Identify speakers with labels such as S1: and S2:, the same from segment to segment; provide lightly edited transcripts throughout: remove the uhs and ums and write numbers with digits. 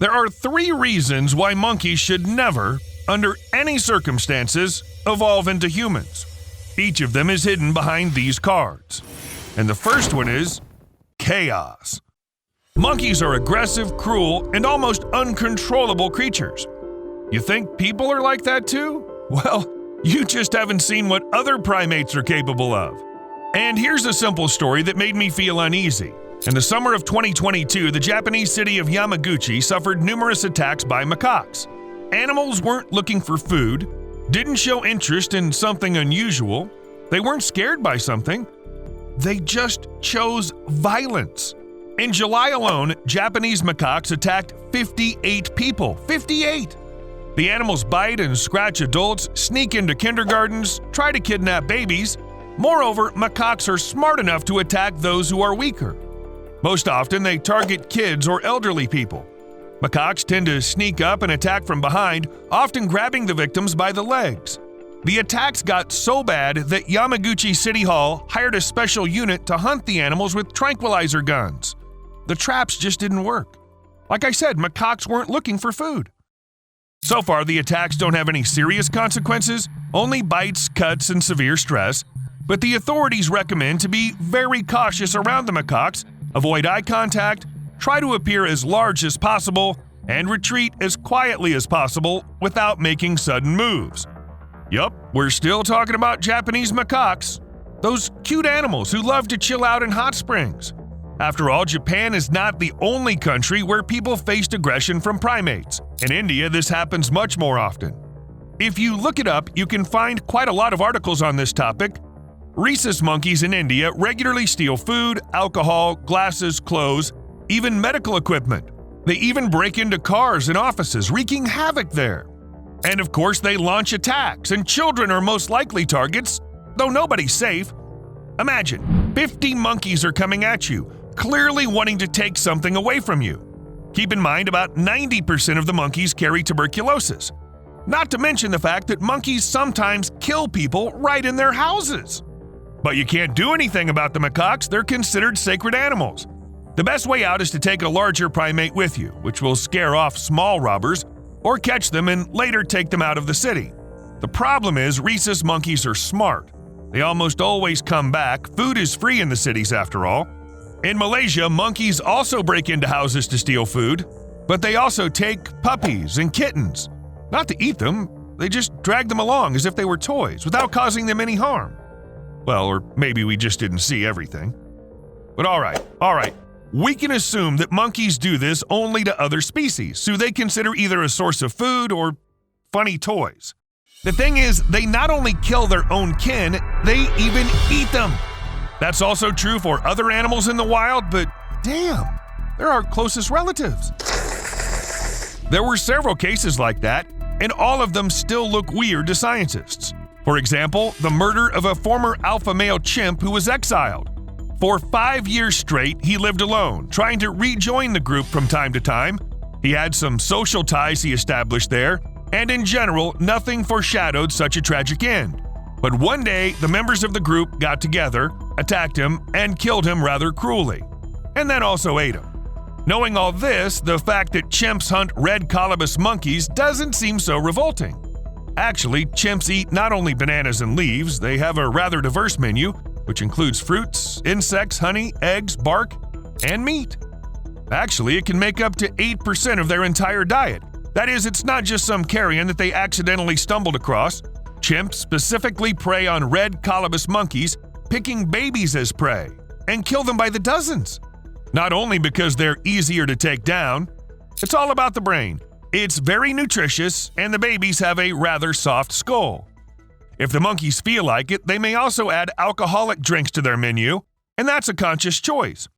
S1: There are 3 reasons why monkeys should never, under any circumstances, evolve into humans. Each of them is hidden behind these cards. And the first one is chaos. Monkeys are aggressive, cruel, and almost uncontrollable creatures. You think people are like that too? Well, you just haven't seen what other primates are capable of. And here's a simple story that made me feel uneasy. In the summer of 2022, the Japanese city of Yamaguchi suffered numerous attacks by macaques. Animals weren't looking for food, didn't show interest in something unusual, they weren't scared by something, they just chose violence. In July alone, Japanese macaques attacked 58 people. 58! The animals bite and scratch adults, sneak into kindergartens, try to kidnap babies. Moreover, macaques are smart enough to attack those who are weaker. Most often, they target kids or elderly people. Macaques tend to sneak up and attack from behind, often grabbing the victims by the legs. The attacks got so bad that Yamaguchi City Hall hired a special unit to hunt the animals with tranquilizer guns. The traps just didn't work. Like I said, macaques weren't looking for food. So far, the attacks don't have any serious consequences, only bites, cuts, and severe stress, but the authorities recommend to be very cautious around the macaques, avoid eye contact, try to appear as large as possible, and retreat as quietly as possible without making sudden moves. Yup, we're still talking about Japanese macaques, those cute animals who love to chill out in hot springs. After all, Japan is not the only country where people faced aggression from primates. In India, this happens much more often. If you look it up, you can find quite a lot of articles on this topic. Rhesus monkeys in India regularly steal food, alcohol, glasses, clothes, even medical equipment. They even break into cars and offices, wreaking havoc there. And of course, they launch attacks, and children are most likely targets, though nobody's safe. Imagine, 50 monkeys are coming at you, clearly wanting to take something away from you. Keep in mind, about 90% of the monkeys carry tuberculosis. Not to mention the fact that monkeys sometimes kill people right in their houses. But you can't do anything about the macaques, they're considered sacred animals. The best way out is to take a larger primate with you, which will scare off small robbers, or catch them and later take them out of the city. The problem is, rhesus monkeys are smart. They almost always come back. Food is free in the cities after all. In Malaysia, monkeys also break into houses to steal food, but they also take puppies and kittens. Not to eat them, they just drag them along as if they were toys without causing them any harm. Well, or maybe we just didn't see everything. But all right. We can assume that monkeys do this only to other species, who they consider either a source of food or funny toys. The thing is, they not only kill their own kin, they even eat them. That's also true for other animals in the wild, but damn, they're our closest relatives. There were several cases like that, and all of them still look weird to scientists. For example, the murder of a former alpha male chimp who was exiled. For 5 years straight, he lived alone, trying to rejoin the group from time to time. He had some social ties he established there, and in general, nothing foreshadowed such a tragic end. But one day, the members of the group got together, attacked him, and killed him rather cruelly, and then also ate him. Knowing all this, the fact that chimps hunt red colobus monkeys doesn't seem so revolting. Actually, chimps eat not only bananas and leaves, they have a rather diverse menu, which includes fruits, insects, honey, eggs, bark, and meat. Actually, it can make up to 8% of their entire diet. That is, it's not just some carrion that they accidentally stumbled across. Chimps specifically prey on red colobus monkeys, picking babies as prey, and kill them by the dozens. Not only because they're easier to take down, it's all about the brain. It's very nutritious, and the babies have a rather soft skull. If the monkeys feel like it, they may also add alcoholic drinks to their menu, and that's a conscious choice.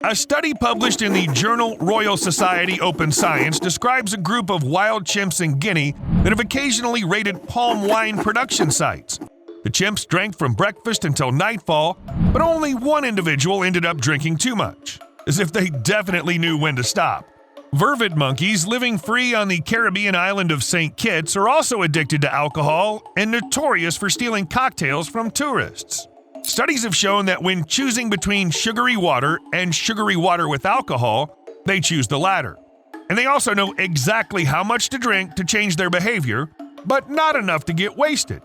S1: A study published in the journal Royal Society Open Science describes a group of wild chimps in Guinea that have occasionally raided palm wine production sites. The chimps drank from breakfast until nightfall, but only one individual ended up drinking too much, as if they definitely knew when to stop. Vervet monkeys living free on the Caribbean island of St. Kitts are also addicted to alcohol and notorious for stealing cocktails from tourists. Studies have shown that when choosing between sugary water and sugary water with alcohol, they choose the latter. And they also know exactly how much to drink to change their behavior, but not enough to get wasted.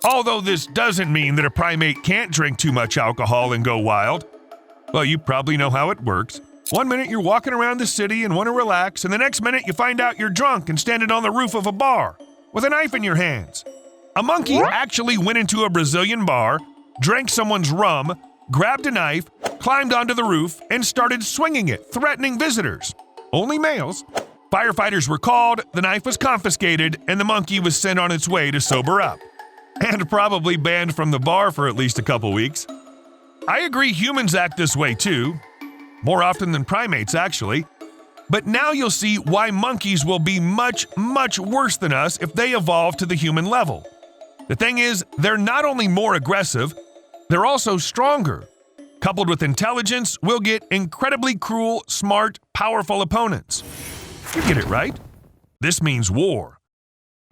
S1: Although this doesn't mean that a primate can't drink too much alcohol and go wild. Well, you probably know how it works. One minute you're walking around the city and want to relax, and the next minute you find out you're drunk and standing on the roof of a bar with a knife in your hands. A monkey actually went into a Brazilian bar, drank someone's rum, grabbed a knife, climbed onto the roof, and started swinging it, threatening visitors. Only males. Firefighters were called, the knife was confiscated, and the monkey was sent on its way to sober up. And probably banned from the bar for at least a couple weeks. I agree humans act this way too. More often than primates, actually. But now you'll see why monkeys will be much, much worse than us if they evolve to the human level. The thing is, they're not only more aggressive, they're also stronger. Coupled with intelligence, we'll get incredibly cruel, smart, powerful opponents. You get it right. This means war.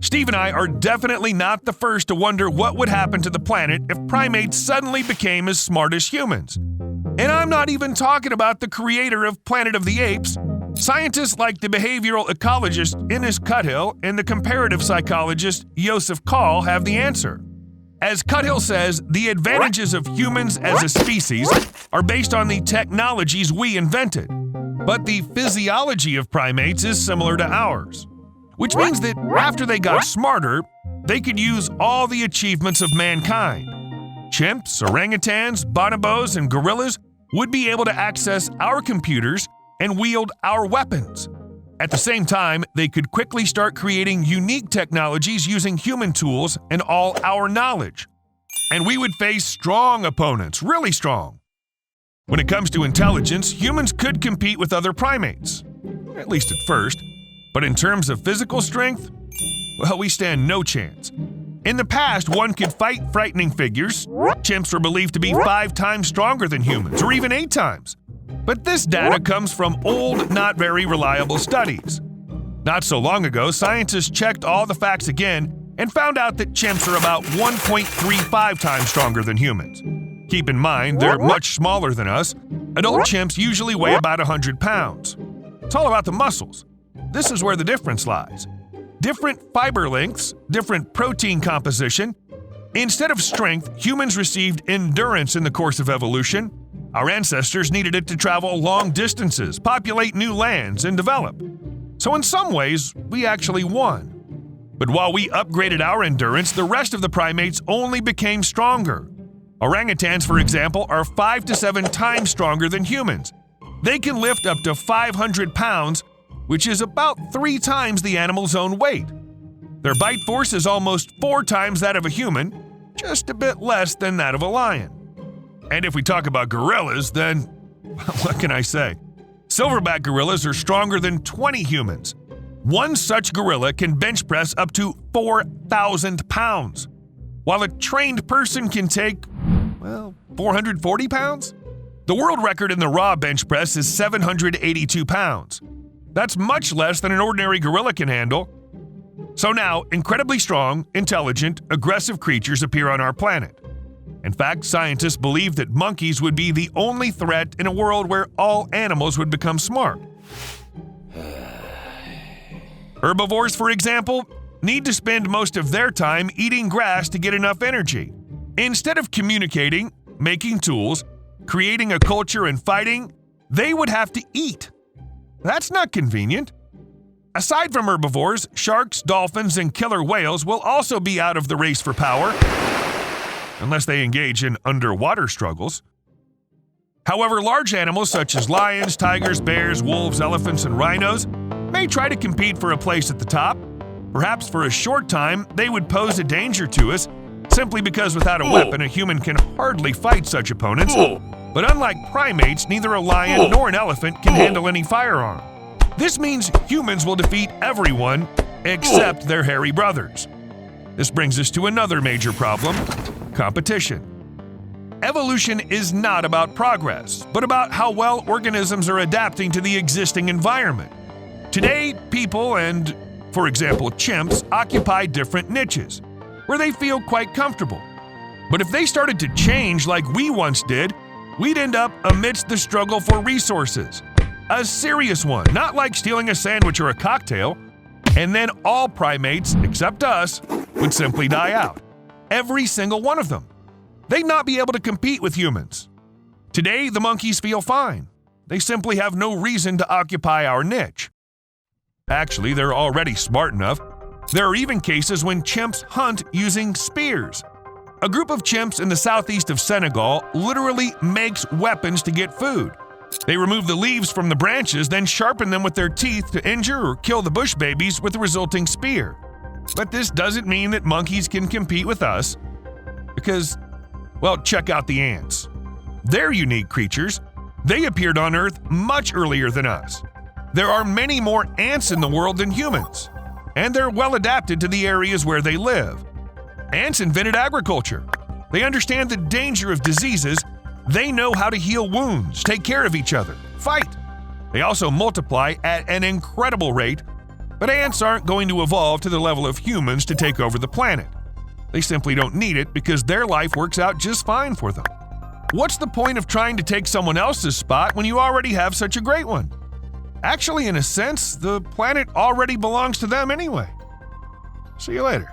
S1: Steve and I are definitely not the first to wonder what would happen to the planet if primates suddenly became as smart as humans. And I'm not even talking about the creator of Planet of the Apes. Scientists like the behavioral ecologist Ines Cuthill and the comparative psychologist Joseph Kahl have the answer. As Cuthill says, the advantages of humans as a species are based on the technologies we invented. But the physiology of primates is similar to ours. Which means that after they got smarter, they could use all the achievements of mankind. Chimps, orangutans, bonobos, and gorillas would be able to access our computers and wield our weapons. At the same time, they could quickly start creating unique technologies using human tools and all our knowledge. And we would face strong opponents, really strong. When it comes to intelligence, humans could compete with other primates, at least at first. But in terms of physical strength, well, we stand no chance. In the past, one could fight frightening figures. Chimps were believed to be 5 times stronger than humans, or even 8 times. But this data comes from old, not very reliable studies. Not so long ago, scientists checked all the facts again and found out that chimps are about 1.35 times stronger than humans. Keep in mind, they're much smaller than us. Adult chimps usually weigh about 100 pounds. It's all about the muscles. This is where the difference lies. Different fiber lengths, different protein composition. Instead of strength, humans received endurance in the course of evolution. Our ancestors needed it to travel long distances, populate new lands, and develop. So in some ways, we actually won. But while we upgraded our endurance, the rest of the primates only became stronger. Orangutans, for example, are 5 to 7 times stronger than humans. They can lift up to 500 pounds, which is about 3 times the animal's own weight. Their bite force is almost 4 times that of a human, just a bit less than that of a lion. And if we talk about gorillas, then what can I say? Silverback gorillas are stronger than 20 humans. One such gorilla can bench press up to 4,000 pounds, while a trained person can take, 440 pounds? The world record in the raw bench press is 782 pounds. That's much less than an ordinary gorilla can handle. So now, incredibly strong, intelligent, aggressive creatures appear on our planet. In fact, scientists believe that monkeys would be the only threat in a world where all animals would become smart. Herbivores, for example, need to spend most of their time eating grass to get enough energy. Instead of communicating, making tools, creating a culture, and fighting, they would have to eat. That's not convenient. Aside from herbivores, sharks, dolphins, and killer whales will also be out of the race for power, unless they engage in underwater struggles. However, large animals such as lions, tigers, bears, wolves, elephants, and rhinos may try to compete for a place at the top. Perhaps for a short time, they would pose a danger to us, simply because without a weapon, a human can hardly fight such opponents. But unlike primates, neither a lion nor an elephant can handle any firearm. This means humans will defeat everyone except their hairy brothers. This brings us to another major problem: competition. Evolution is not about progress, but about how well organisms are adapting to the existing environment. Today, people and, for example, chimps occupy different niches, where they feel quite comfortable. But if they started to change like we once did, we'd end up amidst the struggle for resources. A serious one, not like stealing a sandwich or a cocktail. And then all primates, except us, would simply die out. Every single one of them. They'd not be able to compete with humans. Today, the monkeys feel fine. They simply have no reason to occupy our niche. Actually, they're already smart enough. There are even cases when chimps hunt using spears. A group of chimps in the southeast of Senegal literally makes weapons to get food. They remove the leaves from the branches, then sharpen them with their teeth to injure or kill the bush babies with the resulting spear. But this doesn't mean that monkeys can compete with us, because, well, check out the ants. They're unique creatures. They appeared on Earth much earlier than us. There are many more ants in the world than humans, and they're well adapted to the areas where they live. Ants invented agriculture. They understand the danger of diseases. They know how to heal wounds, take care of each other, fight. They also multiply at an incredible rate, but ants aren't going to evolve to the level of humans to take over the planet. They simply don't need it because their life works out just fine for them. What's the point of trying to take someone else's spot when you already have such a great one? Actually, in a sense, the planet already belongs to them anyway. See you later.